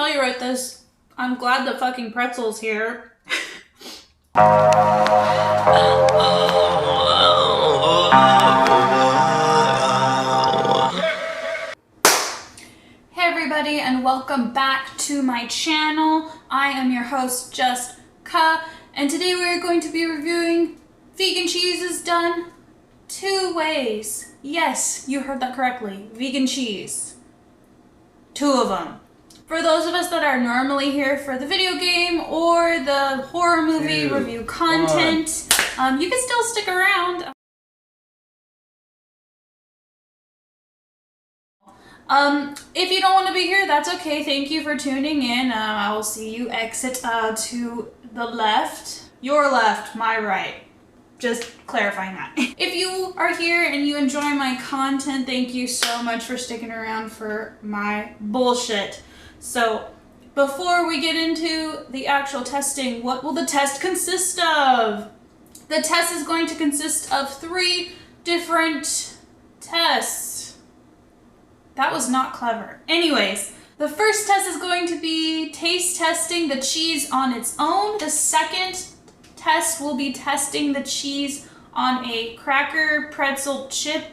tell you right this. I'm glad the fucking pretzel's here. Hey everybody, and welcome back to my channel. I am your host, Justka, and today we are going to be reviewing vegan cheeses done two ways. Yes, you heard that correctly. Vegan cheese. Two of them. For those of us that are normally here for the video game or the horror movie review content, you can still stick around. If you don't want to be here, that's okay. Thank you for tuning in. I will see you exit to the left. Your left, my right. Just clarifying that. If you are here and you enjoy my content, thank you so much for sticking around for my bullshit. So, before we get into the actual testing, what will the test consist of? The test is going to consist of 3 different tests. That was not clever. Anyways, the first test is going to be taste testing the cheese on its own. The second test will be testing the cheese on a cracker pretzel chip.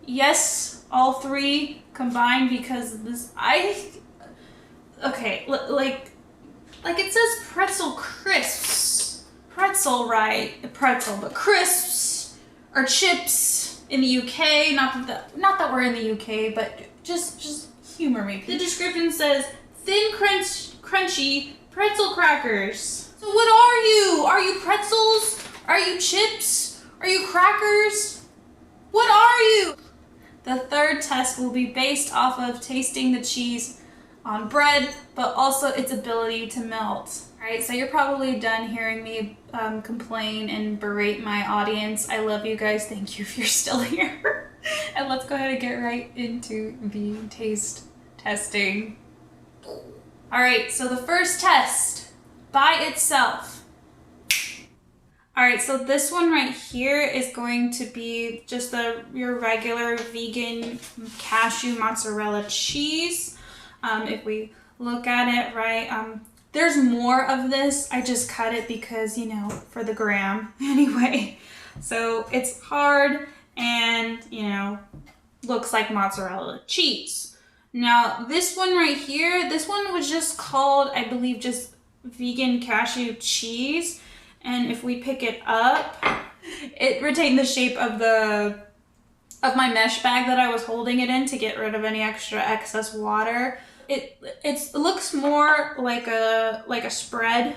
Yes, all 3 combined, because this, okay, like it says pretzel crisps. Pretzel, right? Pretzel, but crisps or chips in the UK. Not that we're in the UK, but just humor me. The description says thin, crunchy pretzel crackers. So what are you? Are you pretzels? Are you chips? Are you crackers? What are you? The third test will be based off of tasting the cheese on bread, but also its ability to melt. Alright, so you're probably done hearing me complain and berate my audience. I love you guys. Thank you if you're still here. And let's go ahead and get right into the taste testing. Alright, so the first test by itself. Alright, so this one right here is going to be just your regular vegan cashew mozzarella cheese. If we look at it, right, there's more of this. I just cut it because, you know, for the gram anyway. So it's hard and, you know, looks like mozzarella cheese. Now, this one right here, this one was just called, I believe, just vegan cashew cheese. And if we pick it up, it retained the shape of my mesh bag that I was holding it in to get rid of any extra excess water. It looks more like a spread.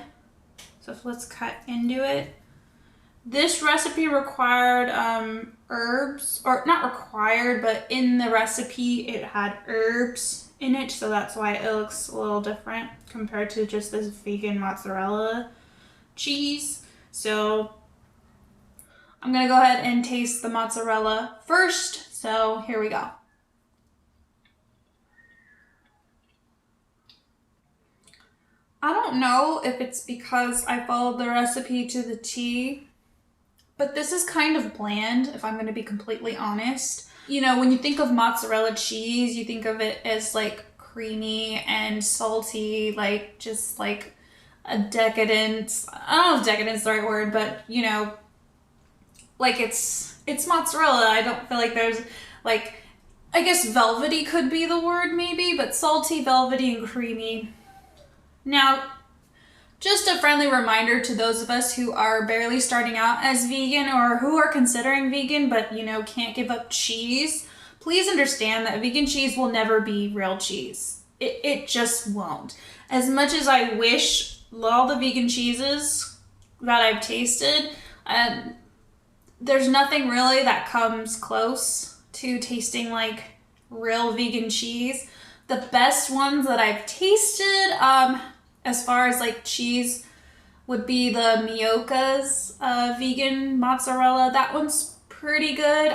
So let's cut into it. This recipe required herbs, or not required, but in the recipe it had herbs in it, so that's why it looks a little different compared to just this vegan mozzarella cheese. So I'm gonna go ahead and taste the mozzarella first. So here we go. I don't know if it's because I followed the recipe to the T, but this is kind of bland, if I'm going to be completely honest. You know, when you think of mozzarella cheese, you think of it as like creamy and salty, like just like a decadent, I don't know if decadent's the right word, but you know, like it's mozzarella. I don't feel like there's like, I guess velvety could be the word maybe, but salty, velvety, and creamy. Now, just a friendly reminder to those of us who are barely starting out as vegan or who are considering vegan but, you know, can't give up cheese. Please understand that vegan cheese will never be real cheese. It just won't. As much as I wish all the vegan cheeses that I've tasted, there's nothing really that comes close to tasting like real vegan cheese. The best ones that I've tasted, as far as like cheese, would be the Mioka's vegan mozzarella. That one's pretty good.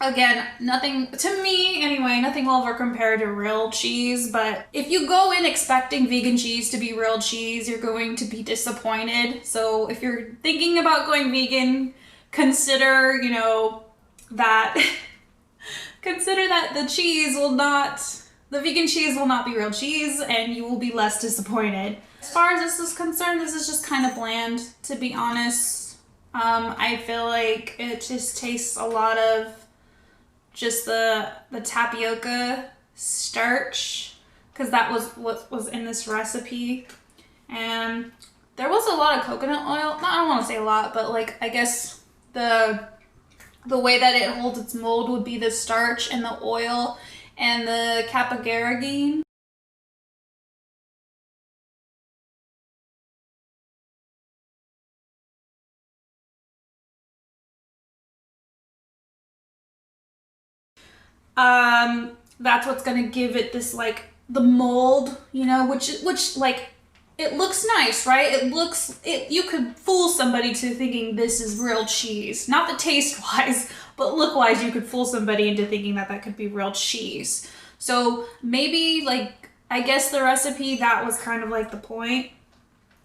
Again, nothing, to me anyway, nothing will ever compare to real cheese, but if you go in expecting vegan cheese to be real cheese, you're going to be disappointed. So if you're thinking about going vegan, consider, you know, that, consider that the cheese will not The vegan cheese will not be real cheese and you will be less disappointed. As far as this is concerned, this is just kind of bland, to be honest. I feel like it just tastes a lot of just the tapioca starch, because that was what was in this recipe. And there was a lot of coconut oil. I don't want to say a lot, but like, I guess the way that it holds its mold would be the starch and the oil and the capagaragine. That's what's gonna give it this, like, the mold, you know, which like, it looks nice, right? You could fool somebody to thinking this is real cheese. Not the taste wise, but look wise, you could fool somebody into thinking that that could be real cheese. So maybe, like, I guess the recipe, that was kind of like the point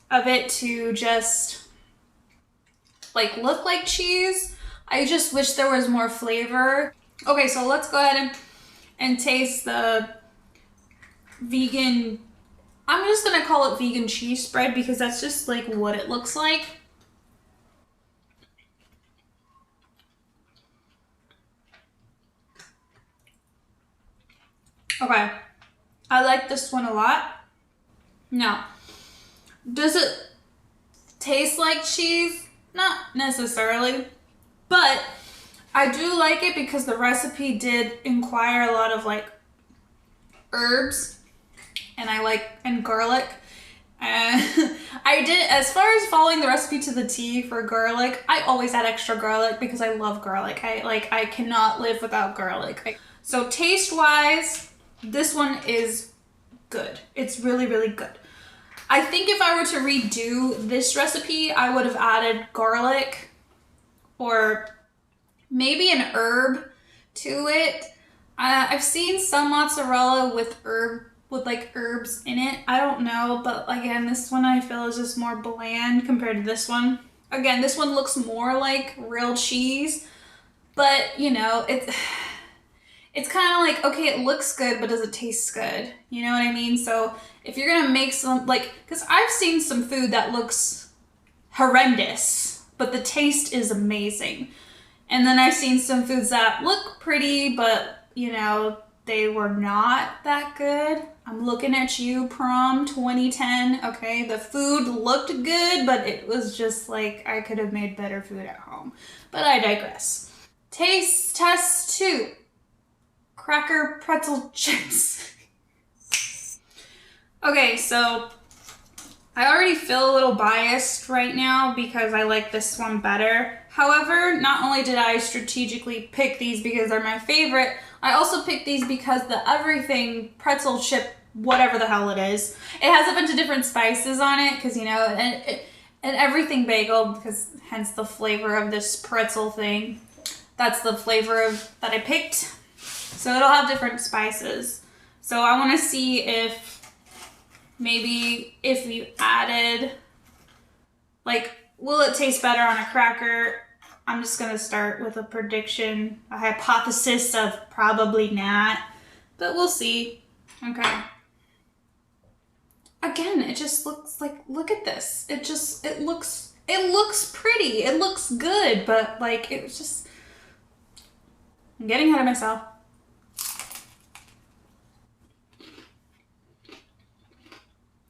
of it, to just like look like cheese. I just wish there was more flavor. Okay, so let's go ahead and taste the vegan, I'm just gonna call it vegan cheese spread because that's just like what it looks like. Okay, I like this one a lot. Now, does it taste like cheese? Not necessarily, but I do like it because the recipe did inquire a lot of like herbs, and garlic. I did, as far as following the recipe to the T for garlic, I always add extra garlic because I love garlic. I cannot live without garlic. So taste wise, this one is good. It's really, really good. I think if I were to redo this recipe, I would have added garlic or maybe an herb to it. I've seen some mozzarella with like herbs in it. I don't know, but again, this one I feel is just more bland compared to this one. Again, this one looks more like real cheese, but you know, it's kind of like, okay, it looks good, but does it taste good? You know what I mean? So if you're gonna make some, like, because I've seen some food that looks horrendous, but the taste is amazing. And then I've seen some foods that look pretty, but you know, they were not that good. I'm looking at you, prom 2010. Okay, the food looked good, but it was just like, I could have made better food at home. But I digress. Taste test 2. Cracker pretzel chips. Okay, so I already feel a little biased right now because I like this one better. However, not only did I strategically pick these because they're my favorite, I also picked these because the everything pretzel chip, whatever the hell it is, it has a bunch of different spices on it because, you know, and everything bagel, because hence the flavor of this pretzel thing. That's the flavor of that I picked. So it'll have different spices. So I want to see if maybe if you added, like, will it taste better on a cracker? I'm just going to start with a prediction, a hypothesis of probably not, but we'll see. Okay. Again, it just looks like, look at this. It looks pretty. It looks good, but like, it was just, I'm getting ahead of myself.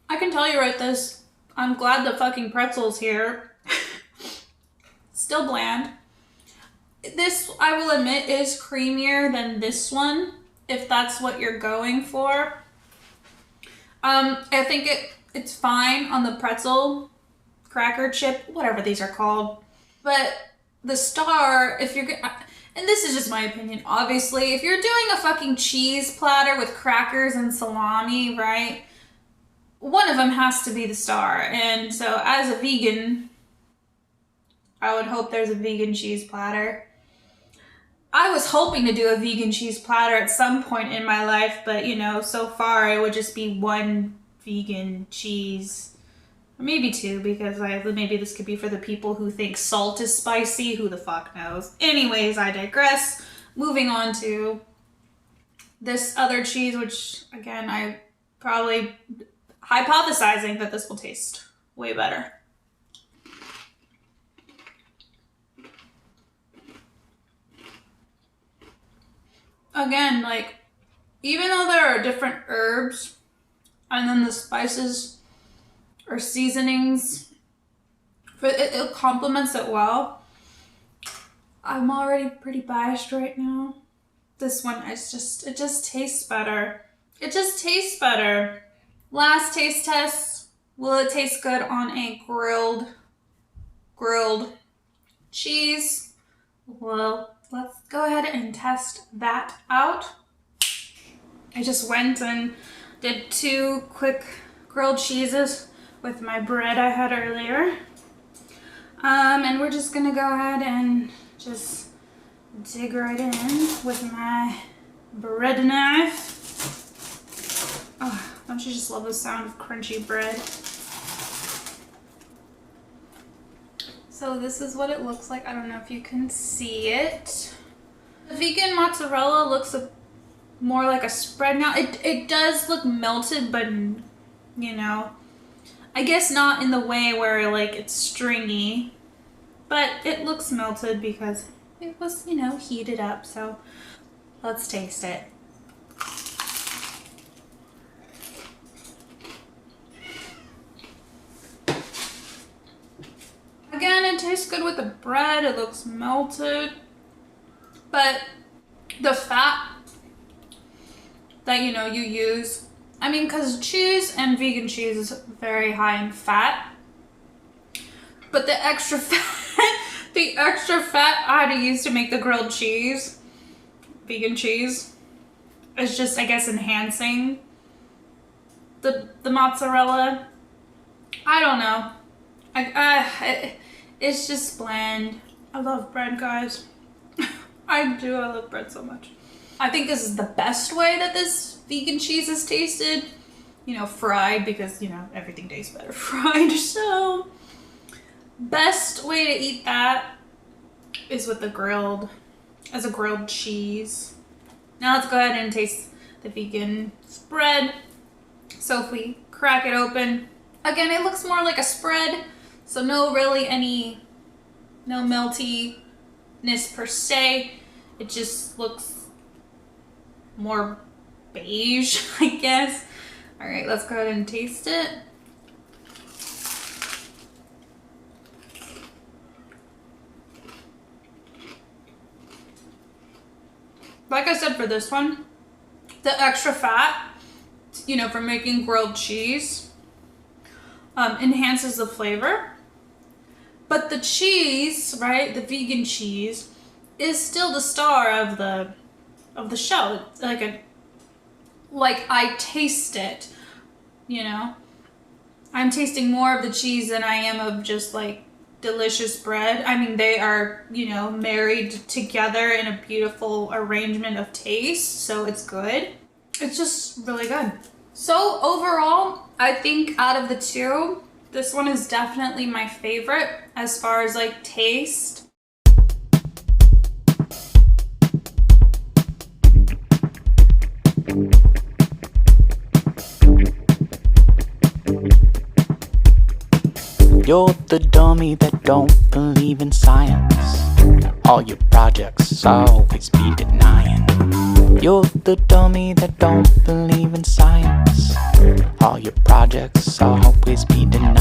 I can tell you right this, I'm glad the fucking pretzel's here. Still bland. This, I will admit, is creamier than this one, if that's what you're going for. I think it's fine on the pretzel, cracker chip, whatever these are called. But the star, if you're, and this is just my opinion, obviously, if you're doing a fucking cheese platter with crackers and salami, right? One of them has to be the star. And so as a vegan, I would hope there's a vegan cheese platter. I was hoping to do a vegan cheese platter at some point in my life, but you know, so far it would just be one vegan cheese. Or maybe 2, because maybe this could be for the people who think salt is spicy. Who the fuck knows? Anyways, I digress. Moving on to this other cheese, which again, I probably hypothesizing that this will taste way better. Again, like, even though there are different herbs and then the spices or seasonings, it complements it well. I'm already pretty biased right now. This one is it just tastes better. It just tastes better. Last taste test. Will it taste good on a grilled cheese? Well, let's go ahead and test that out. I just went and did 2 quick grilled cheeses with my bread I had earlier. And we're just gonna go ahead and just dig right in with my bread knife. Oh, don't you just love the sound of crunchy bread? So this is what it looks like. I don't know if you can see it. The vegan mozzarella looks more like a spread now. It does look melted, but you know, I guess not in the way where like it's stringy, but it looks melted because it was, you know, heated up. So let's taste it. Again, it tastes good with the bread. It looks melted, but the fat that, you know, you use, I mean, because cheese and vegan cheese is very high in fat, but the extra fat, the extra fat I had to use to make the grilled cheese, vegan cheese, is just, I guess, enhancing the mozzarella. I don't know. It's just bland. I love bread, guys. I do. I love bread so much. I think this is the best way that this vegan cheese is tasted. You know, fried, because, you know, everything tastes better fried. So, best way to eat that is with as a grilled cheese. Now let's go ahead and taste the vegan spread. So if we crack it open, again, it looks more like a spread. So no meltiness per se. It just looks more beige, I guess. All right, let's go ahead and taste it. Like I said, for this one, the extra fat, you know, for making grilled cheese, enhances the flavor. But the cheese, right, the vegan cheese, is still the star of the show. It's like I taste it, you know. I'm tasting more of the cheese than I am of just like delicious bread. I mean, they are, you know, married together in a beautiful arrangement of taste, so it's good. It's just really good. So overall, I think out of the two, this one is definitely my favorite as far as like taste. You're the dummy that don't believe in science. All your projects always be denying. You're the dummy that don't believe in science. All your projects always be denying.